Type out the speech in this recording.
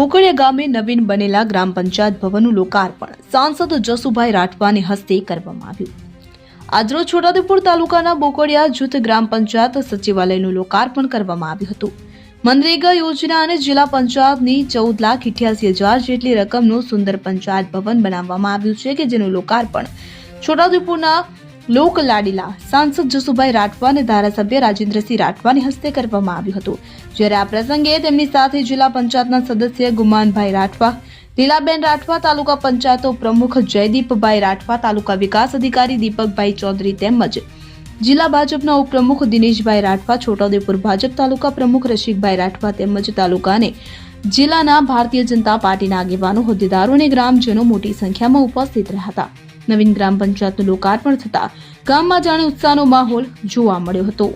બોકડિયા ગામે નવીન બનેલા ગ્રામ પંચાયત ભવનનું લોકાર્પણ સાંસદ જસુભાઈ રાઠવાને હસ્તે કરવામાં આવ્યું। આજરોજ છોટાઉદેપુર તાલુકાના બોકડિયા જૂથ ગ્રામ પંચાયત સચિવાલયનું લોકાર્પણ કરવામાં આવ્યું હતું। મનરેગા યોજના અને જિલ્લા પંચાયતની 14,88,000 જેટલી રકમનું સુંદર પંચાયત ભવન બનાવવામાં આવ્યું છે કે જેનું લોકાર્પણ છોટાઉદેપુરના લોક લાડીલા સાંસદ જસુભાઈ રાઠવા અને ધારાસભ્ય રાજેન્દ્રસિંહ રાઠવાની હસ્તે કરવામાં આવ્યું હતું। જ્યારે આ પ્રસંગે તેમની સાથે જિલ્લા પંચાયતના સદસ્ય ગુમાનભાઈ રાઠવા, લીલાબેન રાઠવા, તાલુકા પંચાયતો પ્રમુખ જયદીપભાઈ રાઠવા, તાલુકા વિકાસ અધિકારી દીપકભાઈ ચૌધરી તેમજ જિલ્લા ભાજપના ઉપપ્રમુખ દિનેશભાઈ રાઠવા, છોટાઉદેપુર ભાજપ તાલુકા પ્રમુખ રસિકભાઈ રાઠવા તેમજ તાલુકા અને જિલ્લાના ભારતીય જનતા પાર્ટીના આગેવાનો, હોદ્દેદારો અને ગ્રામજનો મોટી સંખ્યામાં ઉપસ્થિત રહ્યા હતા। નવીન ગ્રામ પંચાયતનું લોકાર્પણ થતા ગામમાં જાણે ઉત્સાહનો માહોલ જોવા મળ્યો હતો।